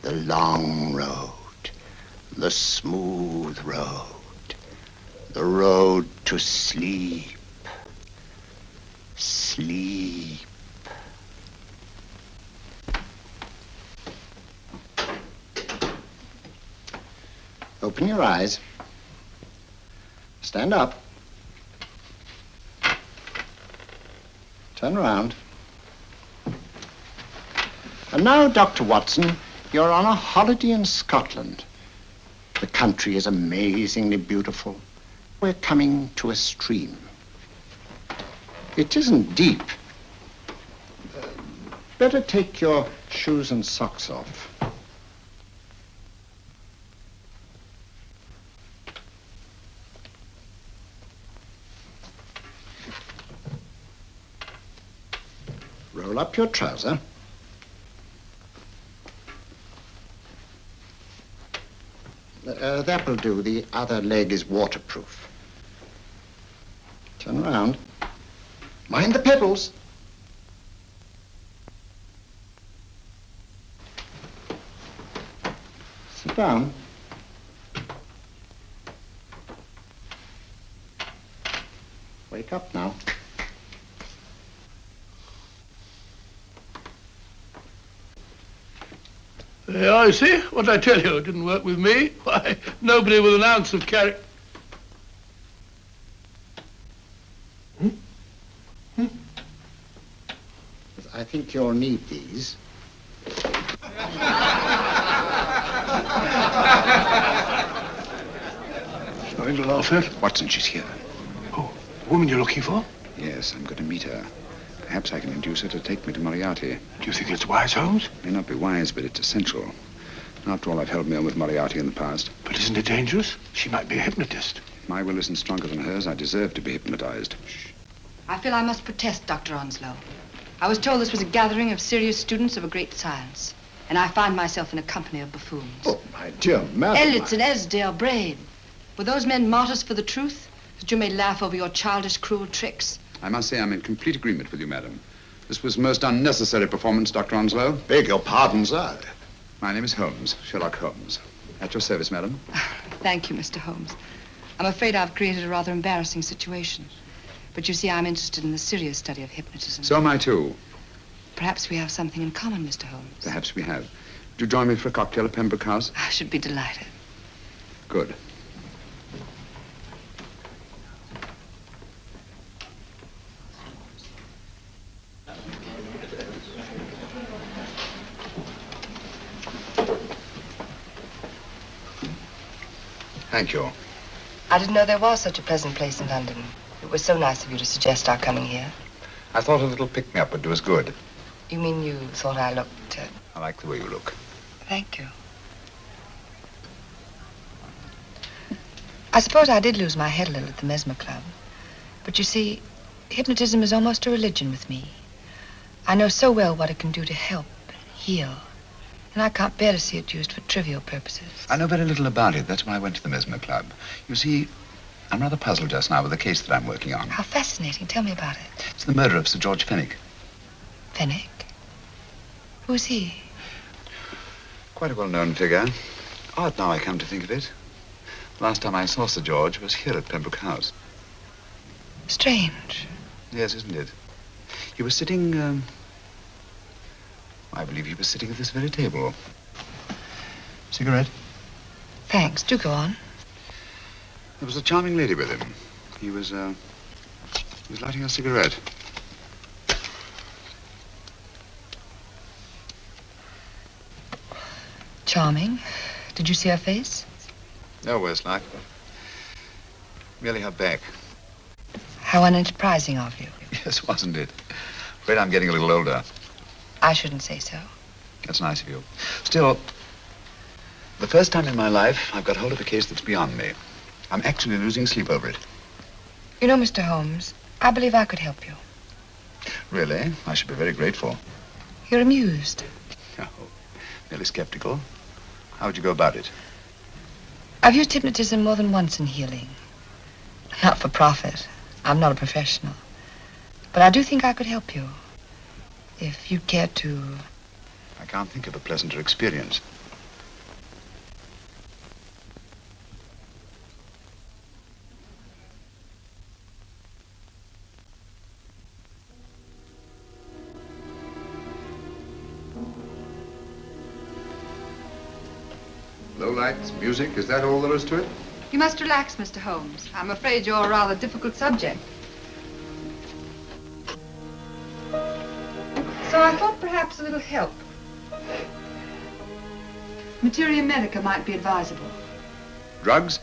The long road, the smooth road, the road to sleep. Sleep. Open your eyes. Stand up. Turn around. And now, Dr. Watson, you're on a holiday in Scotland. The country is amazingly beautiful. We're coming to a stream. It isn't deep. Better take your shoes and socks off. Roll up your trouser. That will do. The other leg is waterproof. Turn around. Mind the pebbles. Sit down. Wake up now. Yeah, you see? What did I tell you? It didn't work with me. Why, nobody with an ounce of character. I think you'll need these. Nothing to laugh at. Watson, she's here. Oh, the woman you're looking for? Yes, I'm going to meet her. Perhaps I can induce her to take me to Moriarty. Do you think it's wise, Holmes? It may not be wise, but it's essential. After all, I've held me on with Moriarty in the past. But isn't it dangerous? She might be a hypnotist. If my will isn't stronger than hers, I deserve to be hypnotized. I feel I must protest, Dr. Onslow. I was told this was a gathering of serious students of a great science, and I find myself in a company of buffoons. Oh, my dear madam. Elliots and Esdale Braid. Were those men martyrs for the truth, that you may laugh over your childish, cruel tricks? I must say I'm in complete agreement with you, madam. This was most unnecessary performance, Dr. Onslow. Beg your pardon, sir. My name is Holmes, Sherlock Holmes. At your service, madam. Thank you, Mr. Holmes. I'm afraid I've created a rather embarrassing situation. But you see, I'm interested in the serious study of hypnotism. So am I, too. Perhaps we have something in common, Mr. Holmes. Perhaps we have. Would you join me for a cocktail at Pembroke House? I should be delighted. Good. Thank you. I didn't know there was such a pleasant place in London. It was so nice of you to suggest our coming here. I thought a little pick-me-up would do us good. You mean you thought I looked... I like the way you look. Thank you. I suppose I did lose my head a little at the Mesmer Club. But you see, hypnotism is almost a religion with me. I know so well what it can do to help, heal. And I can't bear to see it used for trivial purposes. I know very little about it. That's why I went to the Mesmer Club. You see, I'm rather puzzled just now with the case that I'm working on. How fascinating. Tell me about it. It's the murder of Sir George Fenwick. Fenwick? Who's he? Quite a well-known figure. Odd now I come to think of it. Last time I saw Sir George was here at Pembroke House. Strange. Yes, isn't it? He was sitting, I believe he was sitting at this very table. Cigarette? Thanks. Do go on. There was a charming lady with him. He was lighting a cigarette. Charming. Did you see her face? No worse luck. Merely her back. How unenterprising of you. Yes, wasn't it? Afraid I'm getting a little older. I shouldn't say so. That's nice of you. Still, the first time in my life, I've got hold of a case that's beyond me. I'm actually losing sleep over it. You know, Mr. Holmes, I believe I could help you. Really? I should be very grateful. You're amused. Oh, merely skeptical. How would you go about it? I've used hypnotism more than once in healing. Not for profit. I'm not a professional. But I do think I could help you. If you'd care to... I can't think of a pleasanter experience. Low lights, music, is that all there is to it? You must relax, Mr. Holmes. I'm afraid you're a rather difficult subject. So I thought perhaps a little help. Materia medica might be advisable. Drugs?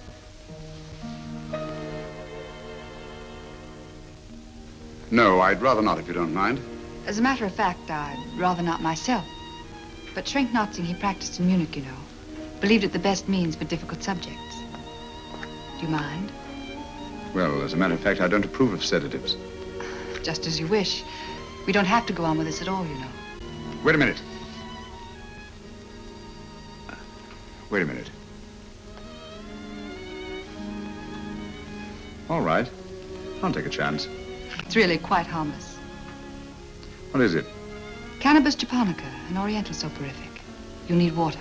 No, I'd rather not, if you don't mind. As a matter of fact, I'd rather not myself. But Schrenk-Notzing, he practiced in Munich, you know. Believed it the best means for difficult subjects. Do you mind? Well, as a matter of fact, I don't approve of sedatives. Just as you wish. We don't have to go on with this at all, you know. Wait a minute. Wait a minute. All right. I'll take a chance. It's really quite harmless. What is it? Cannabis japonica, an oriental soporific. You'll need water.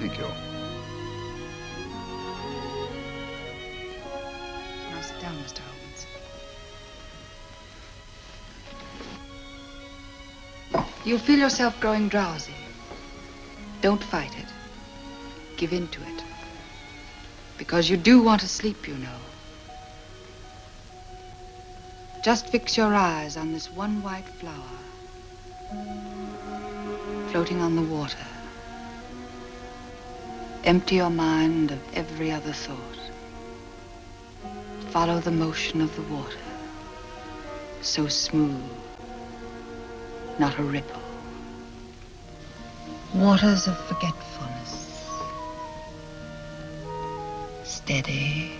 Thank you. Now sit down, Mr. Holmes. You'll feel yourself growing drowsy. Don't fight it. Give in to it. Because you do want to sleep, you know. Just fix your eyes on this one white flower floating on the water. Empty your mind of every other thought. Follow the motion of the water. So smooth, not a ripple. Waters of forgetfulness. Steady,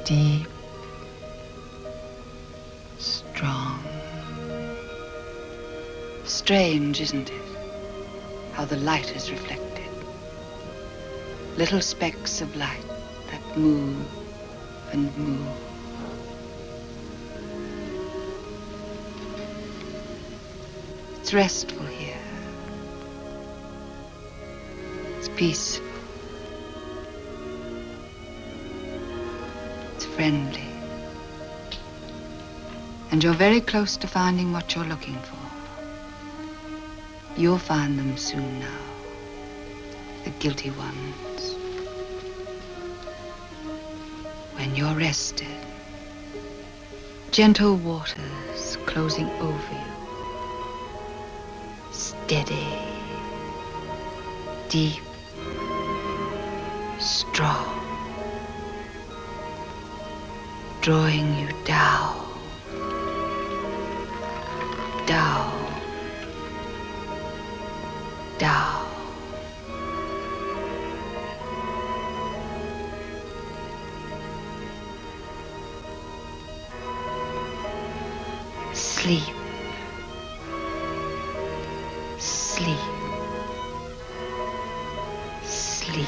deep, strong. Strange, isn't it? How the light is reflected. Little specks of light that move and move. It's restful here. It's peaceful. It's friendly. And you're very close to finding what you're looking for. You'll find them soon now. The guilty ones. When you're rested, gentle waters closing over you. Steady, deep, strong. Drawing you down, down, down. Sleep. Sleep. Sleep.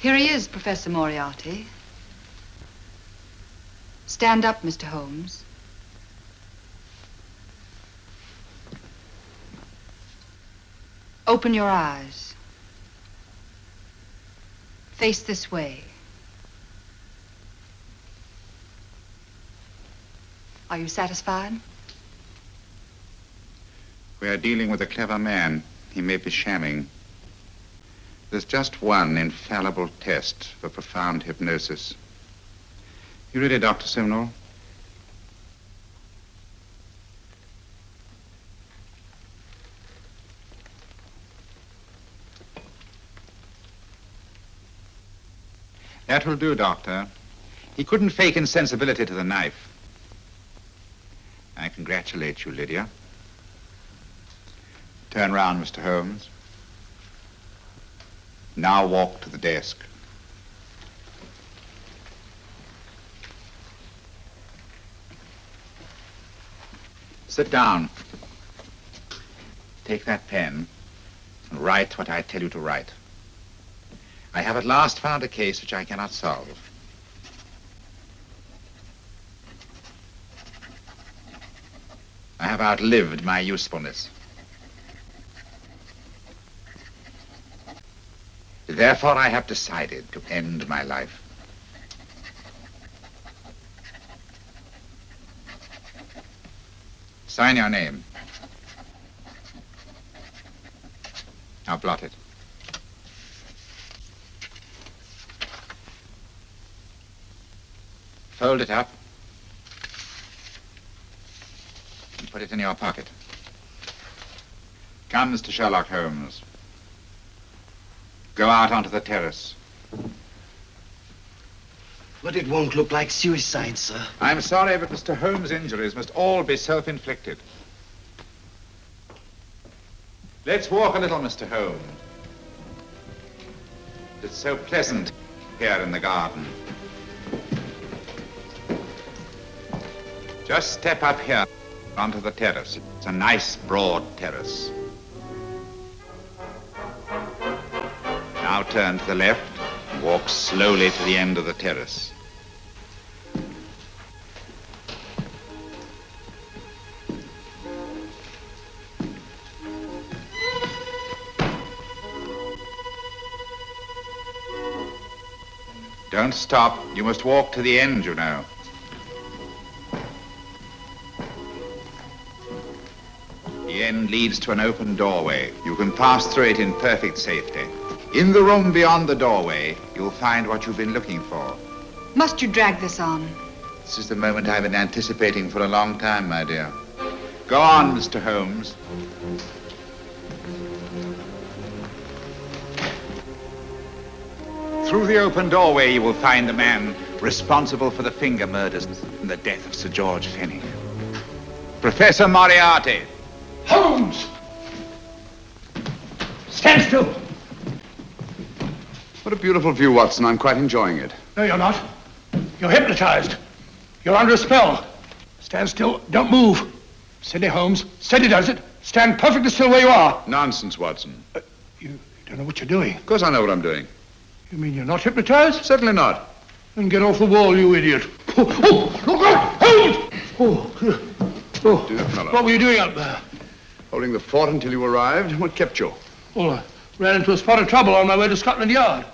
Here he is, Professor Moriarty. Stand up, Mr. Holmes. Open your eyes. Face this way. Are you satisfied? We are dealing with a clever man. He may be shamming. There's just one infallible test for profound hypnosis. You ready, Dr. Simnel? That will do, Doctor. He couldn't fake insensibility to the knife. I congratulate you, Lydia. Turn round, Mr. Holmes. Now walk to the desk. Sit down. Take that pen and write what I tell you to write. I have at last found a case which I cannot solve. I have outlived my usefulness. Therefore, I have decided to end my life. Sign your name. Now blot it. Fold it up and put it in your pocket. Come, Mr. Sherlock Holmes. Go out onto the terrace. But it won't look like suicide, sir. I'm sorry, but Mr. Holmes' injuries must all be self-inflicted. Let's walk a little, Mr. Holmes. It's so pleasant here in the garden. Just step up here onto the terrace. It's a nice, broad terrace. Now turn to the left and walk slowly to the end of the terrace. Don't stop. You must walk to the end, you know. The end leads to an open doorway. You can pass through it in perfect safety. In the room beyond the doorway, you'll find what you've been looking for. Must you drag this on? This is the moment I've been anticipating for a long time, my dear. Go on, Mr. Holmes. Through the open doorway, you will find the man responsible for the finger murders and the death of Sir George Fenwick. Professor Moriarty. Holmes! Stand still! What a beautiful view, Watson. I'm quite enjoying it. No, you're not. You're hypnotized. You're under a spell. Stand still. Don't move. Steady, Holmes. Steady does it. Stand perfectly still where you are. Nonsense, Watson. You don't know what you're doing. Of course I know what I'm doing. You mean you're not hypnotized? Certainly not. Then get off the wall, you idiot. Oh, look out! Holmes! Oh, Dear fellow. What were you doing up there? Holding the fort until you arrived. What kept you? Well, I ran into a spot of trouble on my way to Scotland Yard.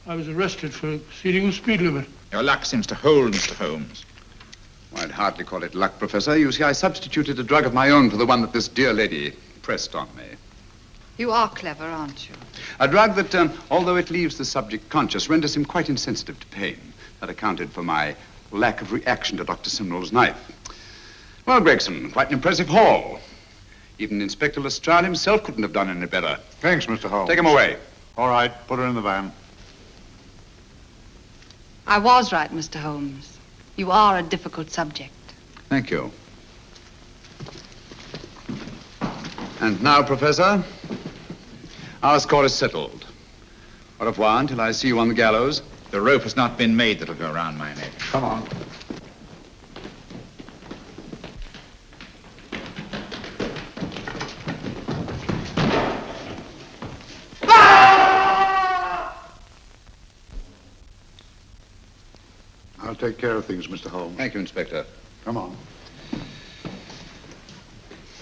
I was arrested for exceeding the speed limit. Your luck seems to hold, Mr. Holmes. I'd hardly call it luck, Professor. You see, I substituted a drug of my own for the one that this dear lady pressed on me. You are clever, aren't you? A drug that, although it leaves the subject conscious, renders him quite insensitive to pain. That accounted for my lack of reaction to Dr. Simnel's knife. Well, Gregson, quite an impressive haul. Even Inspector Lestrade himself couldn't have done any better. Thanks, Mr. Holmes. Take him away. All right, put her in the van. I was right, Mr. Holmes. You are a difficult subject. Thank you. And now, Professor, our score is settled. Au revoir until I see you on the gallows. The rope has not been made that'll go around my neck. Come on. take care of things, Mr. Holmes. Thank you, Inspector. Come on.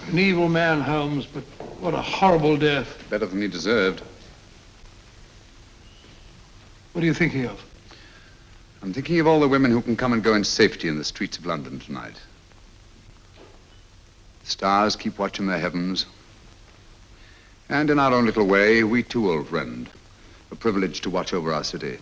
An evil man, Holmes, but what a horrible death. Better than he deserved. What are you thinking of? I'm thinking of all the women who can come and go in safety in the streets of London tonight. The stars keep watch in their heavens. And in our own little way, we too, old friend, are privileged to watch over our city.